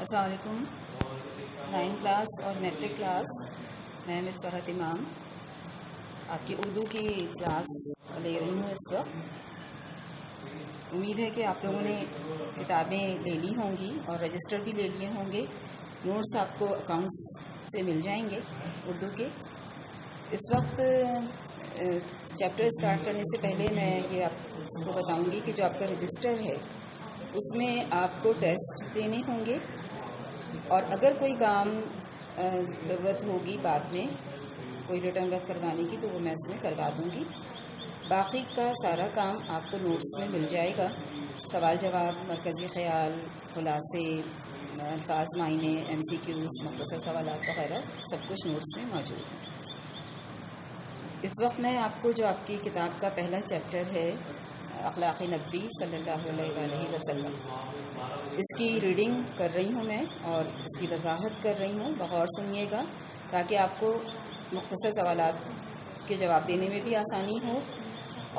السلام علیکم. 9 کلاس اور میٹرک کلاس میں مس فرحت امام آپ کی اردو کی کلاس لے رہی ہوں اس وقت. امید ہے کہ آپ لوگوں نے کتابیں لے لی ہوں گی اور رجسٹر بھی لے لیے ہوں گے. نوٹس آپ کو اکاؤنٹس سے مل جائیں گے اردو کے. اس وقت چیپٹر اسٹارٹ کرنے سے پہلے میں یہ آپ کو بتاؤں گی کہ جو آپ کا رجسٹر ہے اس میں آپ کو ٹیسٹ دینے ہوں گے، اور اگر کوئی کام ضرورت ہوگی بعد میں کوئی ریٹرن ورک کروانے کی تو وہ میں اس میں کروا دوں گی. باقی کا سارا کام آپ کو نوٹس میں مل جائے گا. سوال جواب، مرکزی خیال، خلاصے، الفاظ معنی، MCQs، مختصر سوالات وغیرہ سب کچھ نوٹس میں موجود ہے. اس وقت میں آپ کو جو آپ کی کتاب کا پہلا چیپٹر ہے اخلاق نبی صلی اللہ علیہ وآلہ وسلم، اس کی ریڈنگ کر رہی ہوں میں اور اس کی وضاحت کر رہی ہوں. بغور سنیے گا تاکہ آپ کو مختصر سوالات کے جواب دینے میں بھی آسانی ہو،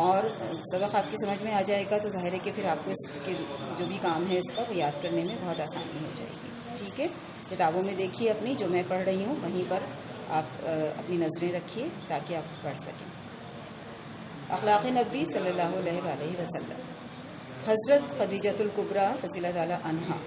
اور سبق آپ کی سمجھ میں آ جائے گا تو ظاہر ہے کہ پھر آپ کو اس کے جو بھی کام ہے اس کا وہ یاد کرنے میں بہت آسانی ہو جائے گی. ٹھیک ہے، کتابوں میں دیکھیے اپنی جو میں پڑھ رہی ہوں وہیں پر آپ اپنی نظریں رکھیے تاکہ آپ پڑھ سکیں. اخلاق نبی صلی اللہ علیہ وآلہ وسلم. حضرت خدیجۃ الکبریٰ رضی اللہ تعالیٰ عنہا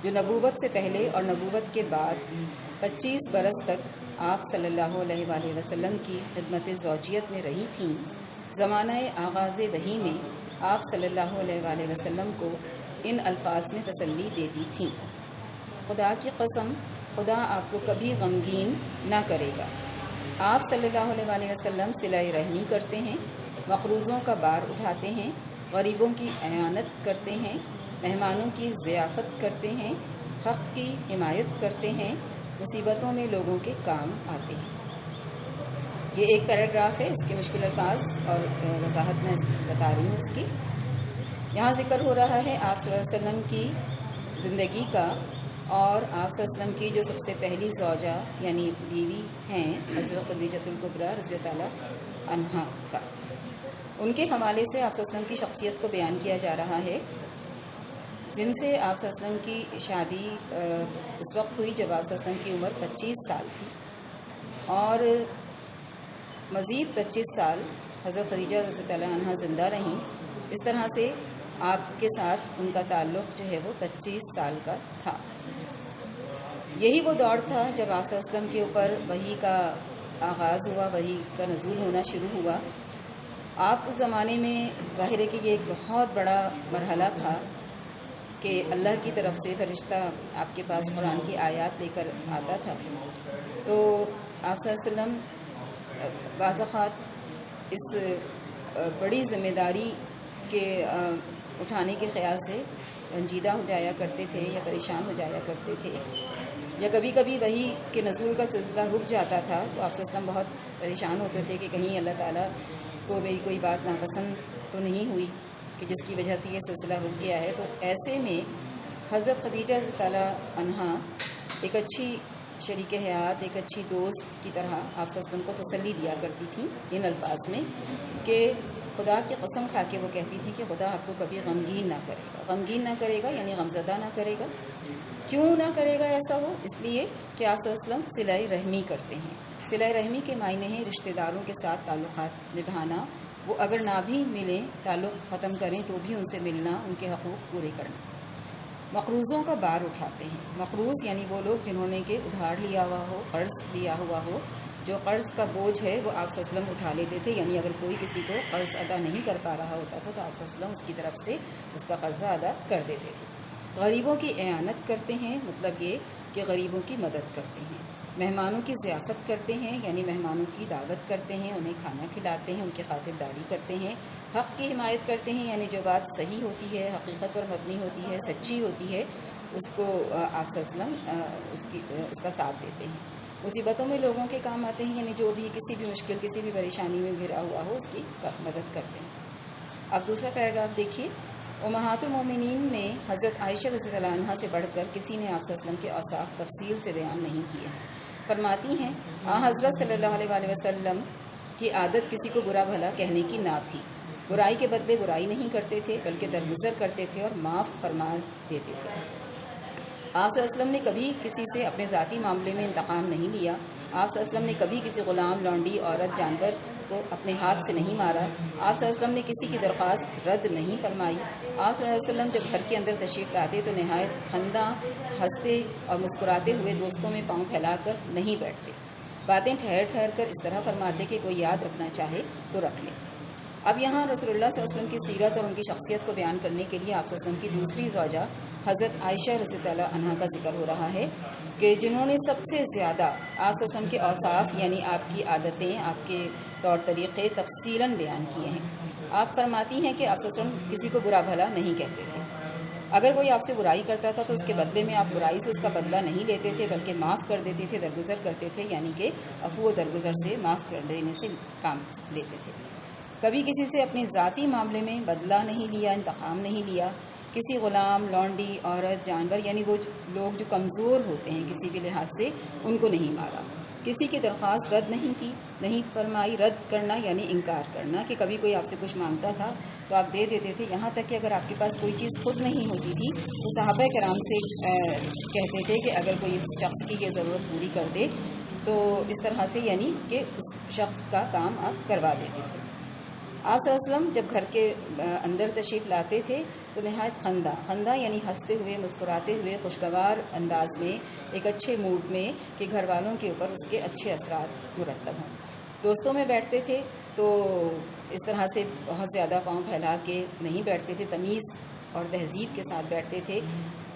جو نبوت سے پہلے اور نبوت کے بعد 25 برس تک آپ صلی اللہ علیہ وآلہ وسلم کی خدمت زوجیت میں رہی تھیں، زمانہ آغاز وحی میں آپ صلی اللہ علیہ وآلہ وسلم کو ان الفاظ میں تسلی دیتی تھیں: خدا کی قسم، خدا آپ کو کبھی غمگین نہ کرے گا. آپ صلی اللہ علیہ وآلہ وسلم صلہ رحمی کرتے ہیں، مقروضوں کا بار اٹھاتے ہیں، غریبوں کی اعانت کرتے ہیں، مہمانوں کی ضیافت کرتے ہیں، حق کی حمایت کرتے ہیں، مصیبتوں میں لوگوں کے کام آتے ہیں. یہ ایک پیراگراف ہے، اس کے مشکل الفاظ اور وضاحت میں بتا رہی ہوں اس کی. یہاں ذکر ہو رہا ہے آپ صلی اللہ علیہ وسلم کی زندگی کا، اور آپ صلی اللہ علیہ وسلم کی جو سب سے پہلی زوجہ یعنی بیوی ہیں حضرت خدیجۃ الکبریٰ رضی اللہ تعالیٰ عنہا کا. ان کے حوالے سے آپ صلی اللہ علیہ وسلم کی شخصیت کو بیان کیا جا رہا ہے، جن سے آپ صلی اللہ علیہ وسلم کی شادی اس وقت ہوئی جب آپ صلی اللہ علیہ وسلم کی عمر 25 سال تھی، اور مزید 25 سال حضرت خدیجہ رضی اللہ عنہا زندہ رہیں. اس طرح سے آپ کے ساتھ ان کا تعلق جو ہے وہ 25 سال کا تھا. یہی وہ دور تھا جب آپ صلی اللہ علیہ وسلم کے اوپر وحی کا آغاز ہوا، وحی کا نزول ہونا شروع ہوا. آپ اس زمانے میں ظاہر ہے کہ یہ ایک بہت بڑا مرحلہ تھا کہ اللہ کی طرف سے فرشتہ آپ کے پاس قرآن کی آیات لے کر آتا تھا. تو آپ صلی اللہ علیہ وسلم بعض اوقات اس بڑی ذمہ داری کے اٹھانے کے خیال سے رنجیدہ ہو جایا کرتے تھے یا پریشان ہو جایا کرتے تھے، یا کبھی کبھی وحی کے نزول کا سلسلہ رک جاتا تھا تو آپ صلی اللہ علیہ وسلم بہت پریشان ہوتے تھے کہ کہیں اللہ تعالیٰ کو میری کوئی بات ناپسند تو نہیں ہوئی کہ جس کی وجہ سے یہ سلسلہ رک گیا ہے. تو ایسے میں حضرت خدیجہ رضی اللہ عنہا ایک اچھی شریک حیات، ایک اچھی دوست کی طرح آپ صلی اللہ علیہ وسلم کو تسلی دیا کرتی تھیں ان الفاظ میں کہ خدا کی قسم کھا کے وہ کہتی تھی کہ خدا آپ کو کبھی غمگین نہ کرے گا. غمگین نہ کرے گا یعنی غمزدہ نہ کرے گا. کیوں نہ کرے گا ایسا ہو؟ اس لیے کہ آپ صلی اللہ علیہ وسلم صلہ رحمی کرتے ہیں. صلہ رحمی کے معنی ہیں رشتہ داروں کے ساتھ تعلقات نبھانا، وہ اگر نہ بھی ملیں، تعلق ختم کریں تو بھی ان سے ملنا، ان کے حقوق پورے کرنا. مقروضوں کا بار اٹھاتے ہیں. مقروض یعنی وہ لوگ جنہوں نے کہ ادھار لیا ہوا ہو، قرض لیا ہوا ہو، جو قرض کا بوجھ ہے وہ آپ صلی اللہ علیہ وسلم اٹھا لیتے تھے. یعنی اگر کوئی کسی کو قرض ادا نہیں کر پا رہا ہوتا تھا تو آپ صلی اللہ علیہ وسلم اس کی طرف سے اس کا قرضہ ادا کر دیتے تھے. غریبوں کی اعانت کرتے ہیں، مطلب یہ کہ غریبوں کی مدد کرتے ہیں. مہمانوں کی ضیافت کرتے ہیں، یعنی مہمانوں کی دعوت کرتے ہیں، انہیں کھانا کھلاتے ہیں، ان کی خاطرداری کرتے ہیں. حق کی حمایت کرتے ہیں، یعنی جو بات صحیح ہوتی ہے، حقیقت پر مبنی ہوتی ہے، سچی ہوتی ہے، اس کو آپ صلی اللہ علیہ وسلم اس کا ساتھ دیتے ہیں. مصیبتوں میں لوگوں کے کام آتے ہیں، یعنی جو بھی کسی بھی مشکل، کسی بھی پریشانی میں گھرا ہوا ہو اس کی مدد کرتے ہیں. اب دوسرا پیراگراف دیکھیے. امہات المومنین میں حضرت عائشہ رضی اللہ عنہا سے بڑھ کر کسی نے آپ صلی اللہ علیہ وسلم کے اوصاف تفصیل سے بیان نہیں کیے. فرماتی ہیں حضرت صلی اللہ علیہ وآلہ وسلم کی عادت کسی کو برا بھلا کہنے کی نہ تھی. برائی کے بدلے برائی نہیں کرتے تھے بلکہ درگزر کرتے تھے اور معاف فرما دیتے تھے. آپ صلی اللہ علیہ وسلم نے کبھی کسی سے اپنے ذاتی معاملے میں انتقام نہیں لیا. آپ صلی اللہ علیہ وسلم نے کبھی کسی غلام، لونڈی، عورت، جانور کو اپنے ہاتھ سے نہیں مارا. آپ صلی اللہ علیہ وسلم نے کسی کی درخواست رد نہیں فرمائی. آپ صلی اللہ علیہ وسلم جب گھر کے اندر تشریف لاتے تو نہایت خندہ، ہنستے اور مسکراتے ہوئے دوستوں میں پاؤں پھیلا کر نہیں بیٹھتے. باتیں ٹھہر ٹھہر کر اس طرح فرماتے کہ کوئی یاد رکھنا چاہے تو رکھ لے. اب یہاں رسول اللہ صلی اللہ علیہ وسلم کی سیرت اور ان کی شخصیت کو بیان کرنے کے لیے آپ صلی اللہ علیہ وسلم کی دوسری زوجہ حضرت عائشہ رضی اللہ عنہا کا ذکر ہو رہا ہے کہ جنہوں نے سب سے زیادہ آپ صلی اللہ علیہ وسلم کے اوصاف یعنی آپ کی عادتیں، آپ کے طور طریقے تفصیلاً بیان کیے ہیں. آپ فرماتی ہیں کہ آپ صلی اللہ علیہ وسلم کسی کو برا بھلا نہیں کہتے تھے. اگر کوئی آپ سے برائی کرتا تھا تو اس کے بدلے میں آپ برائی سے اس کا بدلہ نہیں لیتے تھے بلکہ معاف کر دیتے تھے، درگزر کرتے تھے، یعنی کہ عفو و درگزر سے معاف کر دینے سے کام لیتے تھے. کبھی کسی سے اپنے ذاتی معاملے میں بدلہ نہیں لیا، انتقام نہیں لیا. کسی غلام، لونڈی، عورت، جانور یعنی وہ لوگ جو کمزور ہوتے ہیں کسی بھی لحاظ سے، ان کو نہیں مارا. کسی کی درخواست رد نہیں کی، نہیں فرمائی. رد کرنا یعنی انکار کرنا، کہ کبھی کوئی آپ سے کچھ مانگتا تھا تو آپ دے دیتے تھے. یہاں تک کہ اگر آپ کے پاس کوئی چیز خود نہیں ہوتی تھی تو صحابہ کرام سے کہتے تھے کہ اگر کوئی اس شخص کی یہ ضرورت پوری کر دے تو اس طرح سے، یعنی کہ اس شخص کا کام آپ کروا دیتے تھے. آپ صلی اللہ علیہ وسلم جب گھر کے اندر تشریف لاتے تھے تو نہایت خندہ یعنی ہنستے ہوئے، مسکراتے ہوئے، خوشگوار انداز میں، ایک اچھے موڈ میں کہ گھر والوں کے اوپر اس کے اچھے اثرات مرتب ہوں. دوستوں میں بیٹھتے تھے تو اس طرح سے بہت زیادہ پاؤں پھیلا کے نہیں بیٹھتے تھے، تمیز اور تہذیب کے ساتھ بیٹھتے تھے.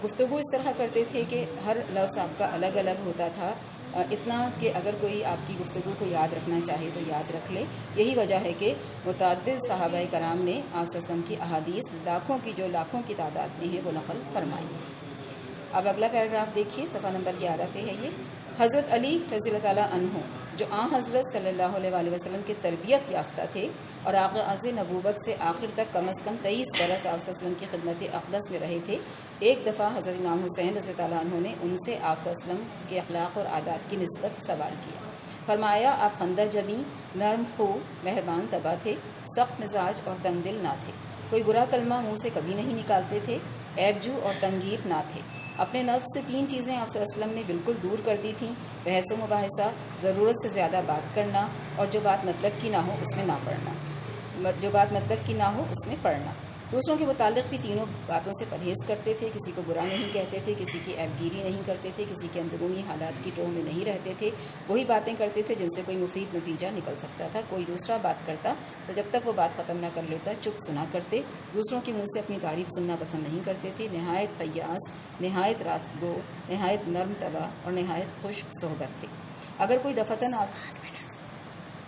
گفتگو اس طرح کرتے تھے کہ ہر لفظ آپ کا الگ الگ ہوتا تھا، اتنا کہ اگر کوئی آپ کی گفتگو کو یاد رکھنا چاہے تو یاد رکھ لے. یہی وجہ ہے کہ متعدد صحابہ کرام نے آپ صلی اللہ علیہ وسلم کی احادیث لاکھوں کی تعداد میں ہے وہ نقل فرمائی. اب اگلا پیراگراف دیکھیے، صفحہ نمبر 11 پہ ہے یہ. حضرت علی رضی اللہ تعالیٰ عنہ جو حضرت صلی اللہ علیہ وسلم کے تربیت یافتہ تھے اور آغاز نبوت سے آخر تک کم از کم 23 برس آپ صلی اللہ علیہ وسلم کی خدمت اقدس میں رہے تھے. ایک دفعہ حضرت امام حسین رضی اللہ عنہ نے ان سے آپ صلی اللہ علیہ وسلم کے اخلاق اور عادات کی نسبت سوال کیا. فرمایا آپ خندہ جمی، نرم خو، مہربان طبع تھے، سخت مزاج اور تنگ دل نہ تھے. کوئی برا کلمہ منہ سے کبھی نہیں نکالتے تھے، عیب جو اور تنگیر نہ تھے. اپنے نفس سے 3 چیزیں آپ صلی اللہ علیہ وسلم نے بالکل دور کر دی تھیں: بحث و مباحثہ، ضرورت سے زیادہ بات کرنا، اور جو بات مطلب کی نہ ہو اس میں نہ پڑھنا. دوسروں کے متعلق بھی تینوں باتوں سے پرہیز کرتے تھے. کسی کو برا نہیں کہتے تھے، کسی کی عیب گیری نہیں کرتے تھے، کسی کے اندرونی حالات کی ٹوہ میں نہیں رہتے تھے. وہی باتیں کرتے تھے جن سے کوئی مفید نتیجہ نکل سکتا تھا. کوئی دوسرا بات کرتا تو جب تک وہ بات ختم نہ کر لیتا چپ سنا کرتے. دوسروں کے منہ سے اپنی تعریف سننا پسند نہیں کرتے تھے. نہایت فیاض، نہایت راست گو، نہایت نرم طبع اور نہایت خوش صحبت تھے. اگر کوئی دفتن آپ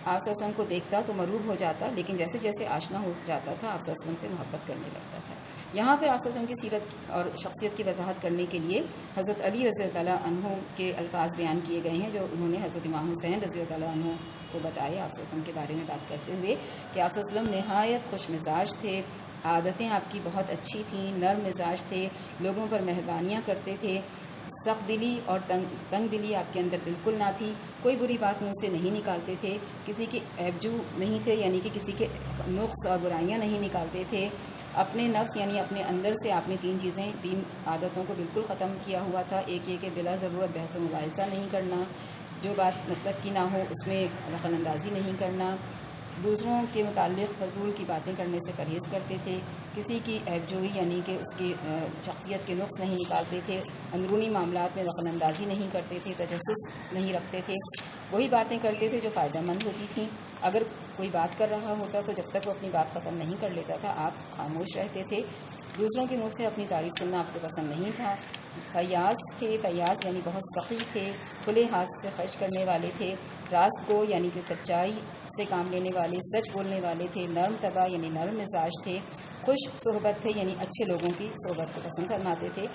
صلی اللہ علیہ وسلم کو دیکھتا تو مرعوب ہو جاتا، لیکن جیسے جیسے آشنا ہو جاتا تھا آپ صلی اللہ علیہ وسلم سے محبت کرنے لگتا تھا. یہاں پہ آپ صلی اللہ علیہ وسلم کی سیرت اور شخصیت کی وضاحت کرنے کے لیے حضرت علی رضی اللہ عنہ کے الفاظ بیان کیے گئے ہیں جو انہوں نے حضرت امام حسین رضی اللہ عنہ کو بتائے آپ صلی اللہ علیہ وسلم کے بارے میں بات کرتے ہوئے کہ آپ صلی اللہ علیہ وسلم نہایت خوش مزاج تھے، عادتیں آپ کی بہت اچھی تھیں، نرم مزاج تھے، لوگوں پر مہربانیاں کرتے تھے، سخت دلی اور تنگ دلی آپ کے اندر بالکل نہ تھی. کوئی بری بات منہ سے نہیں نکالتے تھے، کسی کے عیبجو نہیں تھے یعنی کہ کسی کے نقص اور برائیاں نہیں نکالتے تھے. اپنے نفس یعنی اپنے اندر سے آپ نے 3 عادتوں کو بالکل ختم کیا ہوا تھا. ایک یہ کہ بلا ضرورت بحث و مباحثہ نہیں کرنا، جو بات مطلب کی نہ ہو اس میں دخل اندازی نہیں کرنا، دوسروں کے متعلق فضول کی باتیں کرنے سے پرہیز کرتے تھے، کسی کی عیب جوئی یعنی کہ اس کی شخصیت کے نقص نہیں نکالتے تھے، اندرونی معاملات میں دخل اندازی نہیں کرتے تھے، تجسس نہیں رکھتے تھے. وہی باتیں کرتے تھے جو فائدہ مند ہوتی تھیں. اگر کوئی بات کر رہا ہوتا تو جب تک وہ اپنی بات ختم نہیں کر لیتا تھا آپ خاموش رہتے تھے. دوسروں کے منہ سے اپنی تعریف سننا آپ کو پسند نہیں تھا. فیاض تھے، فیاض یعنی بہت سخی تھے، کھلے ہاتھ سے خرچ کرنے والے تھے. راست گو یعنی کہ سچائی سے کام لینے والے، سچ بولنے والے تھے. نرم طبع یعنی نرم مزاج تھے. خوش صحبت تھے یعنی اچھے لوگوں کی صحبت کو پسند فرماتے تھے.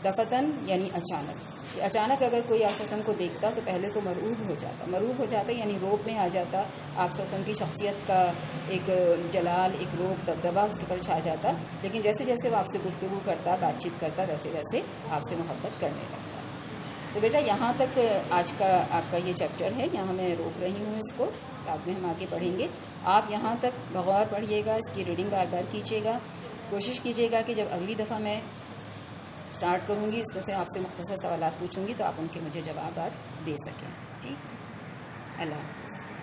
دفتن یعنی اچانک اگر کوئی آپ صلی اللہ علیہ وسلم کو دیکھتا تو پہلے تو مرعوب ہو جاتا یعنی روب میں آ جاتا. آپ صلی اللہ علیہ وسلم کی شخصیت کا ایک جلال، ایک روب، دبدبہ اس کے اوپر چھا جاتا. لیکن جیسے جیسے وہ آپ سے گفتگو کرتا، بات چیت کرتا، ویسے ویسے آپ سے محبت کرنے لگتا. تو بیٹا یہاں تک آج کا آپ کا یہ چیپٹر ہے، یہاں میں روک رہی ہوں اس کو، بعد میں ہم آگے پڑھیں گے. آپ یہاں تک بغور پڑھیے گا، اس کی ریڈنگ بار بار کیجیے گا. کوشش کیجیے گا کہ جب اگلی دفعہ میں اسٹارٹ کروں گی، اس میں سے آپ سے مختصر سوالات پوچھوں گی تو آپ ان کے مجھے جوابات دے سکیں. ٹھیک، اللہ حافظ.